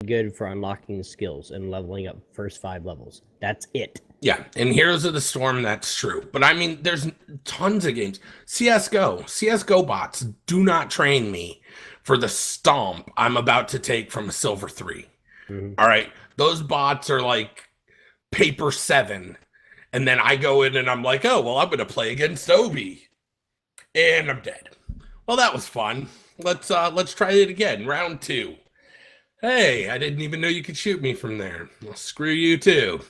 good for unlocking skills and leveling up first 5 levels. That's it. Yeah, in Heroes of the Storm, that's true. But I mean, there's tons of games. CSGO bots do not train me for the stomp I'm about to take from a Silver 3. Mm-hmm. All right, those bots are like paper 7. And then I go in and I'm like, oh, well, I'm going to play against Obi. And I'm dead. Well, that was fun. Let's try it again. Round 2. Hey, I didn't even know you could shoot me from there. Well, screw you too.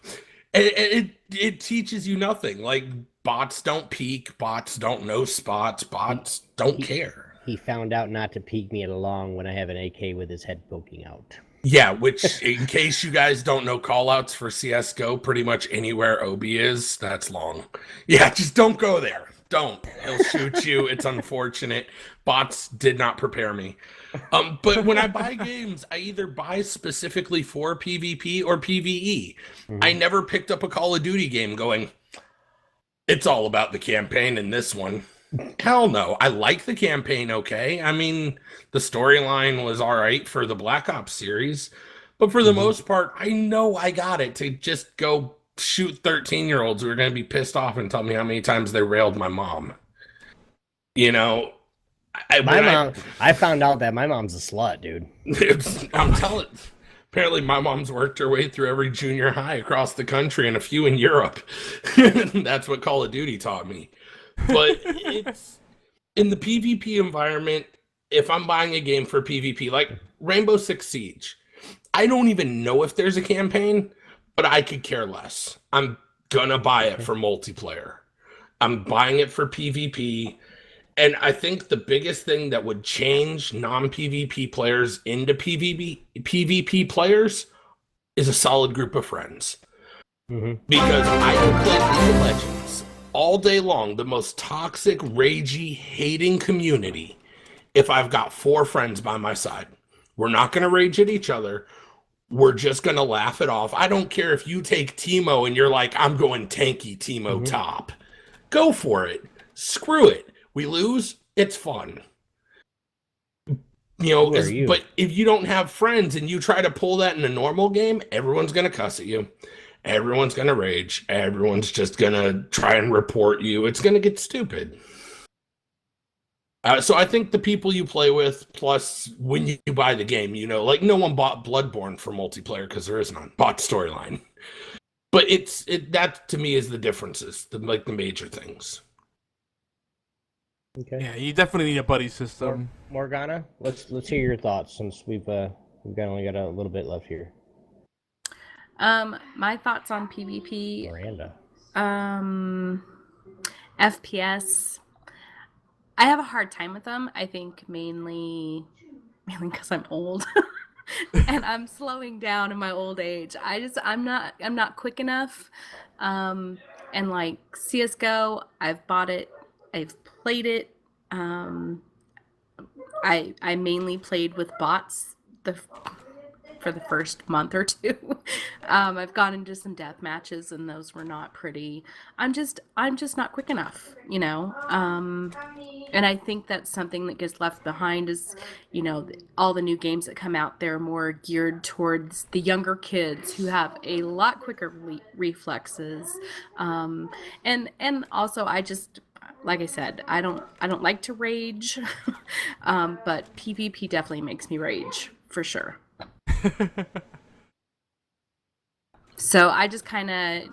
It teaches you nothing. Like, bots don't peek, bots don't know spots, bots don't care. He found out not to peek me at a long when I have an AK with his head poking out. Yeah, which, in case you guys don't know callouts for CSGO, pretty much anywhere Obi is, that's long. Yeah, just don't go there. Don't. He'll shoot you. It's unfortunate. Bots did not prepare me. But when I buy games, I either buy specifically for PvP or PvE. Mm-hmm. I never picked up a Call of Duty game going, it's all about the campaign in this one. Hell no. I like the campaign, okay? I mean, the storyline was all right for the Black Ops series. But for the most part, I know I got it to just go shoot 13-year-olds who are going to be pissed off and tell me how many times they railed my mom. You know, I found out that my mom's a slut, dude. I'm telling. Apparently, my mom's worked her way through every junior high across the country and a few in Europe. That's what Call of Duty taught me. But it's in the PvP environment. If I'm buying a game for PvP, like Rainbow Six Siege, I don't even know if there's a campaign, but I could care less. I'm gonna buy it for multiplayer. I'm buying it for PvP. And I think the biggest thing that would change non-PvP players into PvP players is a solid group of friends. Mm-hmm. Because I can play League of Legends all day long, the most toxic, ragey, hating community, if I've got 4 friends by my side. We're not going to rage at each other. We're just going to laugh it off. I don't care if you take Teemo and you're like, I'm going tanky Teemo top. Go for it. Screw it. We lose, it's fun. You know, but if you don't have friends and you try to pull that in a normal game, everyone's going to cuss at you. Everyone's going to rage. Everyone's just going to try and report you. It's going to get stupid. So I think the people you play with, plus when you buy the game, you know, like no one bought Bloodborne for multiplayer because there is none. Bought storyline. But that to me is the differences, the major things. Okay. Yeah, you definitely need a buddy system. Morgana, let's hear your thoughts since we've only got a little bit left here. My thoughts on PvP. Miranda. FPS. I have a hard time with them. I think mainly because I'm old and I'm slowing down in my old age. I'm not quick enough. And like CS:GO, I've bought it. I've played it. I mainly played with bots for the first month or 2. I've gone into some death matches and those were not pretty. I'm just not quick enough, you know. And I think that's something that gets left behind is, you know, all the new games that come out, they're more geared towards the younger kids who have a lot quicker reflexes. And also I just, like I said, I don't like to rage, but PvP definitely makes me rage for sure. So I just I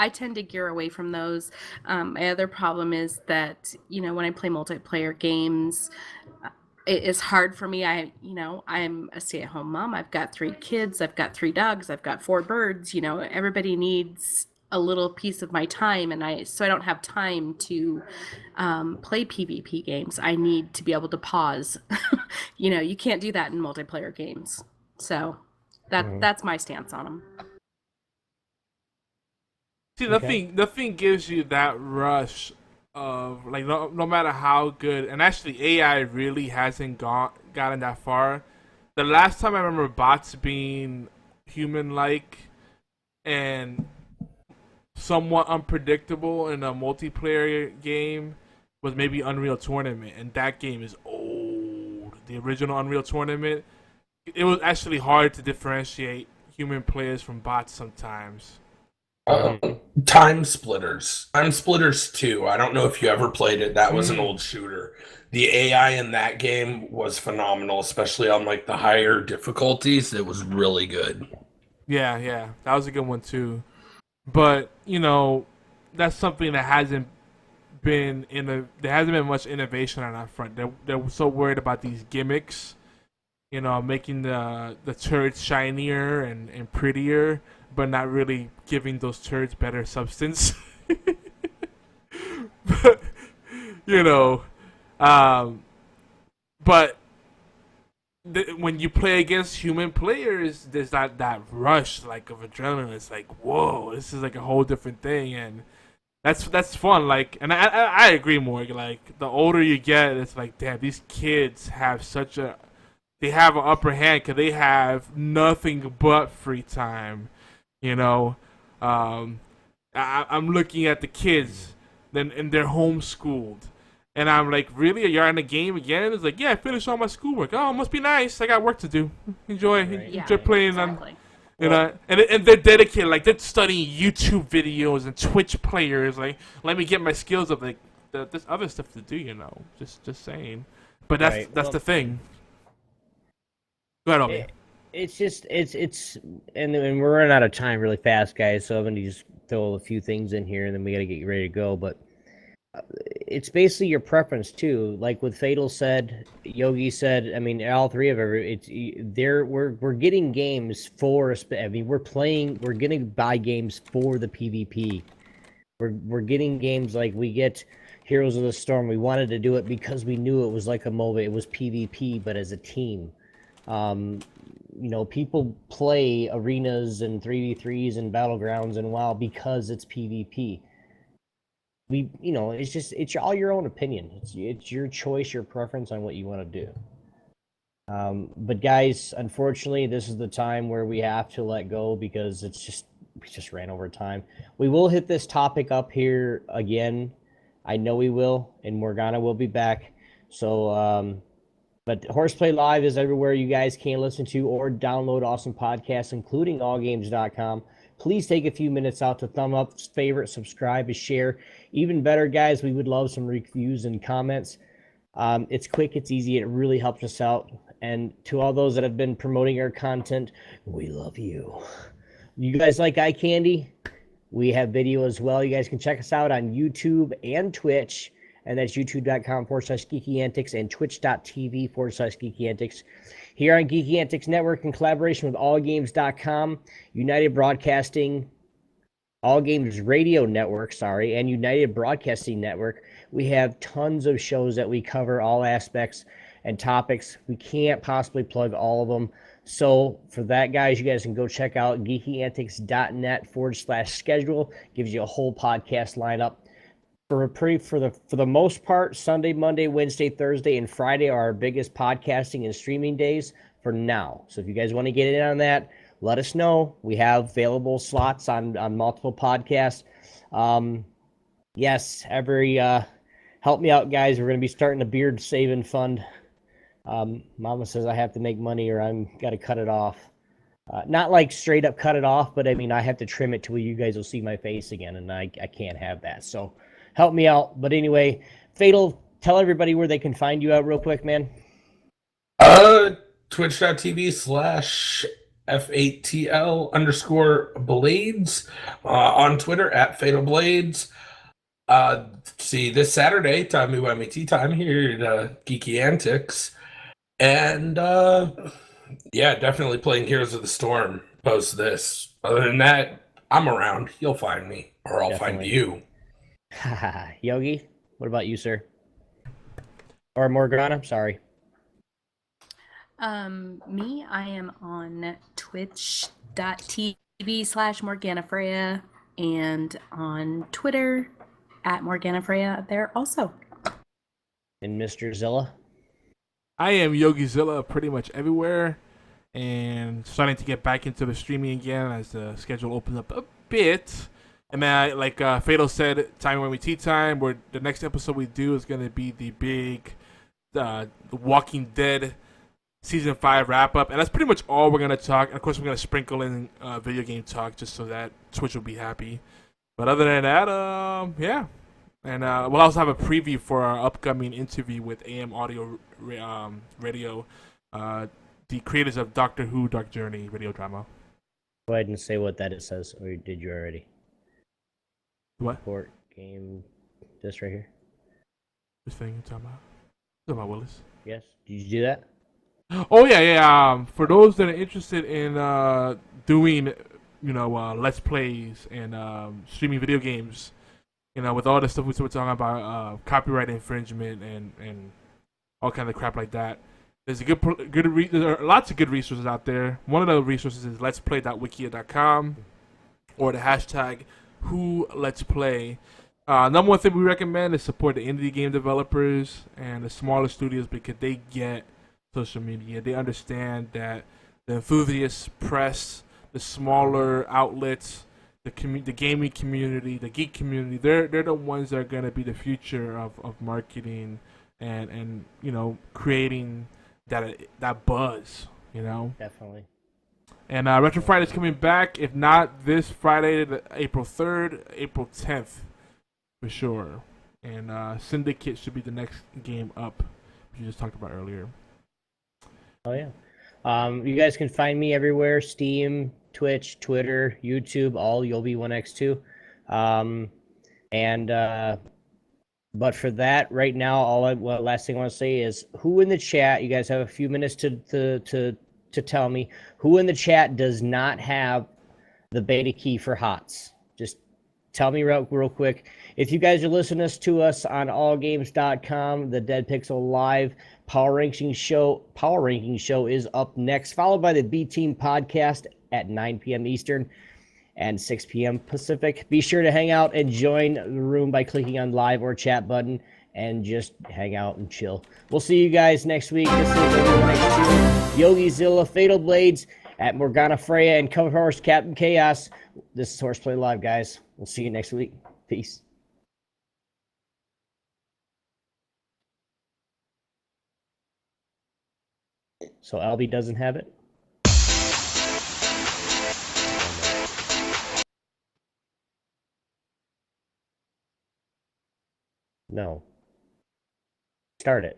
tend to gear away from those. My other problem is that, you know, when I play multiplayer games, it's hard for me. I'm a stay-at-home mom. I've got 3 kids. I've got 3 dogs. I've got 4 birds. You know, everybody needs a little piece of my time, and so I don't have time to play PvP games. I need to be able to pause. You know, you can't do that in multiplayer games. So that's my stance on them. See, nothing gives you that rush of, like, no matter how good, and actually AI really hasn't gotten that far. The last time I remember bots being human-like and somewhat unpredictable in a multiplayer game was maybe Unreal Tournament, and that game is old. The original Unreal Tournament, it was actually hard to differentiate human players from bots sometimes. Time Splitters. Time Splitters 2. I don't know if you ever played it. That was an Mm. old shooter. The AI in that game was phenomenal, especially on like the higher difficulties. It was really good. Yeah, that was a good one too. But that's something that hasn't been there hasn't been much innovation on that front. They're so worried about these gimmicks, making the turrets shinier and prettier, but not really giving those turrets better substance. But, but when you play against human players, there's that rush like of adrenaline. It's like, whoa, this is like a whole different thing, and that's fun. Like, and I agree, Morgan. Like, the older you get, it's like, damn, these kids have they have an upper hand because they have nothing but free time. I'm looking at the kids, and they're homeschooled. And I'm like, really? You're in the game again? It's like, yeah, I finished all my schoolwork. Oh, must be nice. I got work to do. Enjoy playing exactly. on, and they're dedicated. Like, they're studying YouTube videos and Twitch players. Like, let me get my skills up. Like, there's other stuff to do, Just saying. But that's the thing. Go ahead, Obi. And we're running out of time really fast, guys. So I'm gonna just throw a few things in here, and then we gotta get ready to go. But it's basically your preference too. Like what Fatal said, Yogi said. I mean, all three of it. We're getting games for. I mean, we're gonna buy games for the PvP. We're getting games like we get Heroes of the Storm. We wanted to do it because we knew it was like a MOBA. It was PvP, but as a team. People play arenas and 3v3s and battlegrounds and WoW because it's PvP. It's all your own opinion. It's your choice, your preference on what you want to do. But guys, unfortunately, this is the time where we have to let go because we just ran over time. We will hit this topic up here again. I know we will, and Morgana will be back. So, but HorsePLAY Live is everywhere you guys can listen to or download awesome podcasts, including allgames.com. Please take a few minutes out to thumb up, favorite, subscribe, and share. Even better, guys, we would love some reviews and comments. It's quick, it's easy, it really helps us out. And to all those that have been promoting our content, we love you. You guys like eye candy? We have video as well. You guys can check us out on YouTube and Twitch. And that's youtube.com/geekyantics and twitch.tv/geekyantics. Here on Geeky Antics Network, in collaboration with allgames.com, United Broadcasting, All Games Radio Network, and United Broadcasting Network, we have tons of shows that we cover all aspects and topics. We can't possibly plug all of them. So for that, guys, you guys can go check out geekyantics.net/schedule. Gives you a whole podcast lineup. For the most part, Sunday, Monday, Wednesday, Thursday, and Friday are our biggest podcasting and streaming days for now. So if you guys want to get in on that, let us know. We have available slots on multiple podcasts. Yes, help me out, guys. We're going to be starting a beard saving fund. Mama says I have to make money or I'm got to cut it off. Not like straight up cut it off, but I mean, I have to trim it to where you guys will see my face again, and I can't have that. So help me out. But anyway, Fatal, tell everybody where they can find you out real quick, man. Twitch.tv/F8TL_Blades. On Twitter @FatalBlades. See this Saturday, time MUY tea time here at Geeky Antics. And yeah, definitely playing Heroes of the Storm post this. Other than that, I'm around. You'll find me, or I'll find you. Yogi, what about you, sir? Or Morgana, sorry. Me, I am on twitch.tv/MorganaFreya and on Twitter @MorganaFreya there also. And Mr. Zilla? I am Yogi Zilla pretty much everywhere and starting to get back into the streaming again as the schedule opens up a bit. And then, like Fatal said, time when we tea time, where the next episode we do is going to be the big The Walking Dead season 5 wrap up, and that's pretty much all we're gonna talk. And of course, we're gonna sprinkle in video game talk just so that Twitch will be happy. But other than that, yeah. And we'll also have a preview for our upcoming interview with AM Audio Radio, the creators of Doctor Who Dark Journey radio drama. Go ahead and say what that it says, or did you already? What? Port game, this right here. This thing you're talking about? Talking about Willis? Yes. Did you do that? Oh yeah. For those that are interested in doing, let's plays and streaming video games, with all the stuff we were talking about, copyright infringement and all kind of crap like that. There's there are lots of good resources out there. One of the resources is letsplay.wikia.com or the hashtag #WhoLet'sPlay. Number one thing we recommend is support the indie game developers and the smaller studios because they get social media. They understand that the enthusiasts press, the smaller outlets, the gaming community, the geek community, they're the ones that are going to be the future of marketing and creating that buzz, Definitely. And Retro Friday is coming back, if not this Friday, April 3rd, April 10th, for sure. And Syndicate should be the next game up, which you just talked about earlier. Oh, yeah. You guys can find me everywhere, Steam, Twitch, Twitter, YouTube, all Yobi1x2. But for that, right now, last thing I want to say is who in the chat, you guys have a few minutes to tell me, who in the chat does not have the beta key for HOTS? Just tell me real quick. If you guys are listening to us on allgames.com, the Dead Pixel Live Power Ranking Show is up next, followed by the B Team podcast at 9 p.m. Eastern and 6 p.m. Pacific. Be sure to hang out and join the room by clicking on live or chat button and just hang out and chill. We'll see you guys next week. This is Yogi Zilla, Fatal Blades at Morgana Freya, and Cover Horse Captain Chaos. This is HorsePLAY Live, guys. We'll see you next week. Peace. So Albie doesn't have it? No. Start it.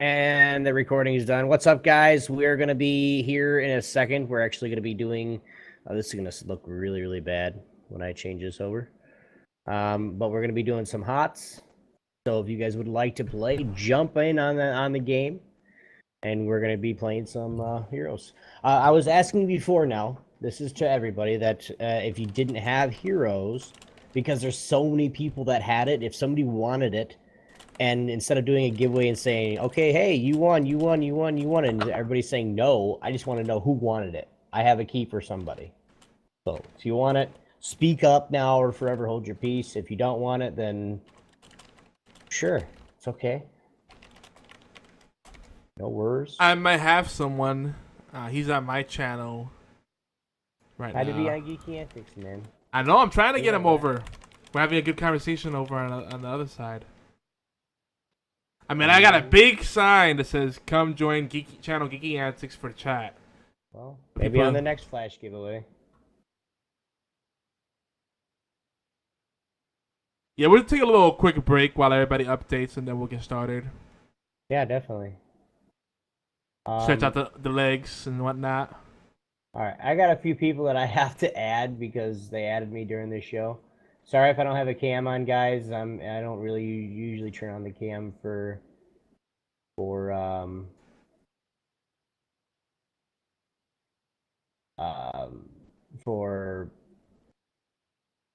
And the recording is done. What's up, guys? We're going to be here in a second. We're actually going to be doing... this is going to look really, really bad when I change this over. But we're going to be doing some HOTS. So if you guys would like to play, jump in on the game. And we're going to be playing some heroes. I was asking before now, this is to everybody, that if you didn't have heroes, because there's so many people that had it, if somebody wanted it, and instead of doing a giveaway and saying, okay, hey, you won, and everybody's saying no, I just want to know who wanted it. I have a key for somebody. So if you want it, speak up now or forever hold your peace. If you don't want it, then sure, it's okay. No worries. I might have someone. He's on my channel right now. Had to be on Geeky Antics, man. I know, I'm trying to get him over. We're having a good conversation over on the other side. I mean, I got a big sign that says, come join channel Geeky Antics for chat. Well, maybe on the next Flash giveaway. Yeah, we'll take a little quick break while everybody updates, and then we'll get started. Yeah, definitely. Stretch out the legs and whatnot. Alright, I got a few people that I have to add because they added me during this show. Sorry if I don't have a cam on, guys. I don't really usually turn on the cam for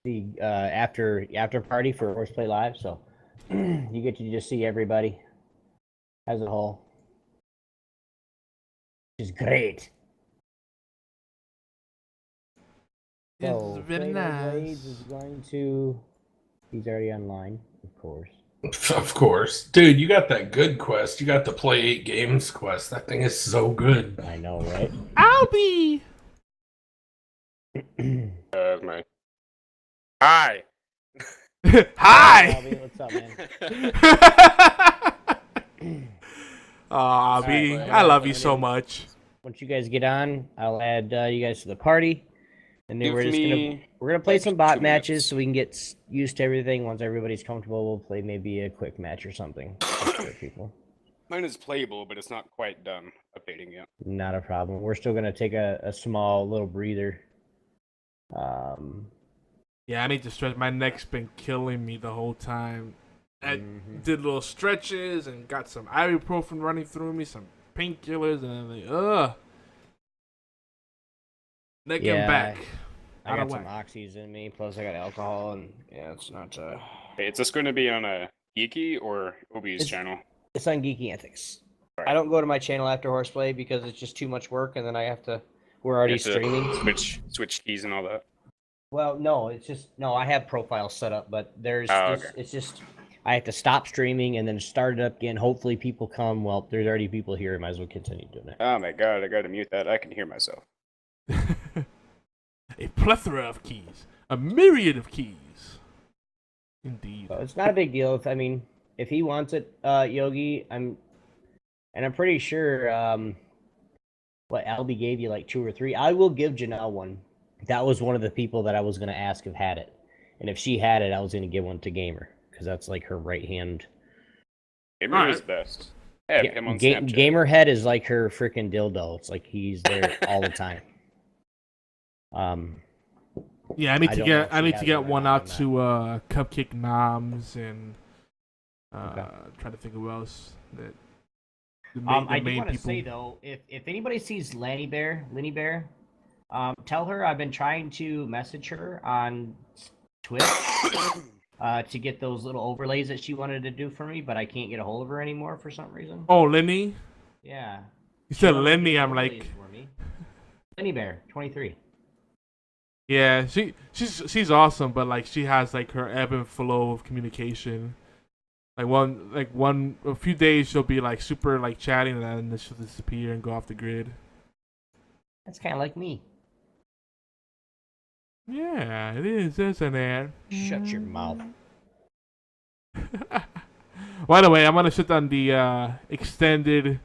the after party for HorsePLAY Live, so you get to just see everybody as a whole, which is great. So, It's very Blades nice. is going to... He's already online, of course. Of course. Dude, you got that good quest. You got the play 8 games quest. That thing is so good. I know, right? Albie! My... Hi! Hi! Albie, what's up, man? Oh, Albie, Sorry, I love you so much. Once you guys get on, I'll add you guys to the party. And then Give we're gonna play like some bot 2 matches minutes. so we can get used to everything. Once everybody's comfortable, we'll play maybe a quick match or something. Just for people. Mine is playable, but it's not quite done updating yet. Not a problem. We're still gonna take a small little breather. Yeah, I need to stretch. My neck's been killing me the whole time. I did little stretches and got some ibuprofen running through me, some painkillers, and then neck and back. I got some oxys in me, plus I got alcohol, and yeah, it's not. Hey, is this going to be on a Geeky or Obi's channel? It's on Geeky Antics. Right. I don't go to my channel after HorsePLAY because it's just too much work, and then I have to. We're already You have to streaming. Switch keys and all that. Well, no, it's just I have profiles set up, but there's okay. it's just I have to stop streaming and then start it up again. Hopefully, people come. Well, there's already people here. I might as well continue doing it. Oh my god, I gotta mute that. I can hear myself. A plethora of keys. A myriad of keys. Indeed. So it's not a big deal. If he wants it, Yogi, I'm pretty sure. What Albie gave you like 2 or 3. I will give Janelle one. That was one of the people that I was gonna ask if had it, and if she had it, I was gonna give one to Gamer because that's like her right hand. Gamer is best. I have him on Snapchat. Gamer head is like her freaking dildo. It's like he's there all the time. Yeah, I need to get one out that. to Cupcake Noms and try to think of who else that I do want to say though, if anybody sees Lenny Bear, tell her I've been trying to message her on Twitch to get those little overlays that she wanted to do for me, but I can't get a hold of her anymore for some reason. Oh, Lenny? Yeah. You said Lenny, I'm like... Lenny Bear, 23. Yeah, she's awesome, but like she has like her ebb and flow of communication. A few days she'll be like super like chatting, and then she'll disappear and go off the grid. That's kind of like me. Yeah, it is, isn't it? Shut your mouth. By the way, I'm gonna shut down the extended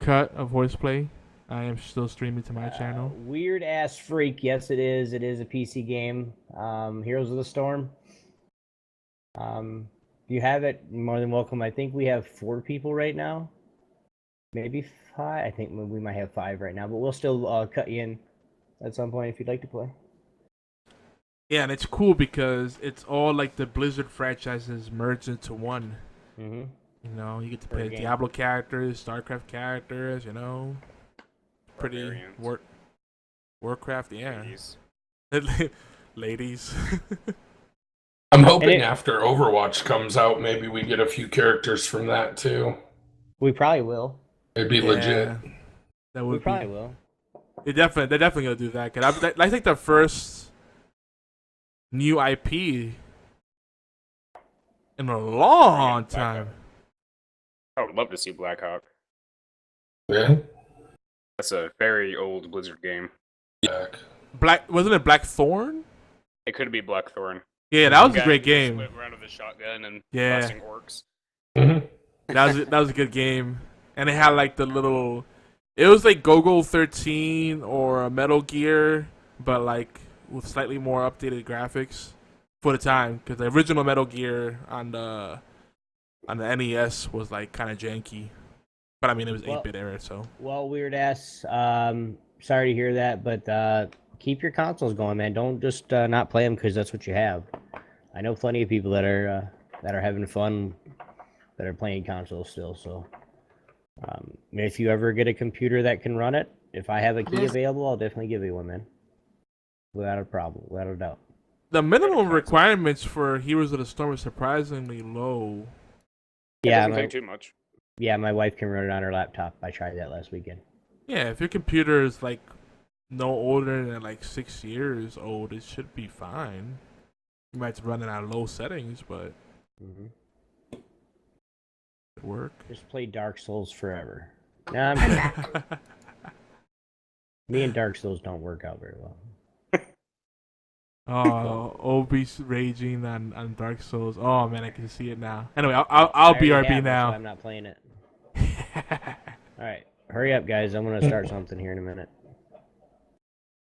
cut of horseplay. I am still streaming to my channel. Weird ass freak. Yes, it is. It is a PC game. Heroes of the Storm. If you have it, you're more than welcome. I think we have 4 people right now. Maybe 5. I think we might have 5 right now, but we'll still cut you in at some point if you'd like to play. Yeah, and it's cool because it's all like the Blizzard franchises merged into one. Mm-hmm. You know, you get to Per play game. Diablo characters, StarCraft characters. You know, pretty Barbarians. Warcraft. Yeah, Ladies. ladies. I'm hoping it- after Overwatch comes out, maybe we get a few characters from that too. We probably will. It'd be legit. That We would probably be. will. They're definitely gonna do that. Cause I think the first new IP in a long time. I would love to see Blackhawk. Yeah. That's a very old Blizzard game. Wasn't it Blackthorn? It could be Blackthorn. Yeah, that was The a guy great who just game. went around with a shotgun and Yeah. blasting orcs. Mm-hmm. That was a good game, and it had like the little. It was like Go-Go 13 or a Metal Gear, but like with slightly more updated graphics for the time. Because the original Metal Gear on the NES was like kind of janky, but I mean it was 8-bit era, so. Well, weird ass. Sorry to hear that, but keep your consoles going, man. Don't just not play them because that's what you have. I know plenty of people that are having fun, that are playing consoles still. So, if you ever get a computer that can run it, if I have a key available, I'll definitely give you one, man. Without a problem, without a doubt. The minimum requirements for Heroes of the Storm is surprisingly low. It Yeah, doesn't take too much. my wife can run it on her laptop. I tried that last weekend. Yeah, if your computer is like no older than like 6 years old, it should be fine. You might have to run it at low settings, but Mm-hmm. it work. Just play Dark Souls forever. Nah, I'm kidding. Me and Dark Souls don't work out very well. Oh, Obi's raging on Dark Souls. Oh man, I can see it now. Anyway, I'll I already BRB have, that's now. why I'm not playing it. All right, hurry up, guys. I'm gonna start something here in a minute.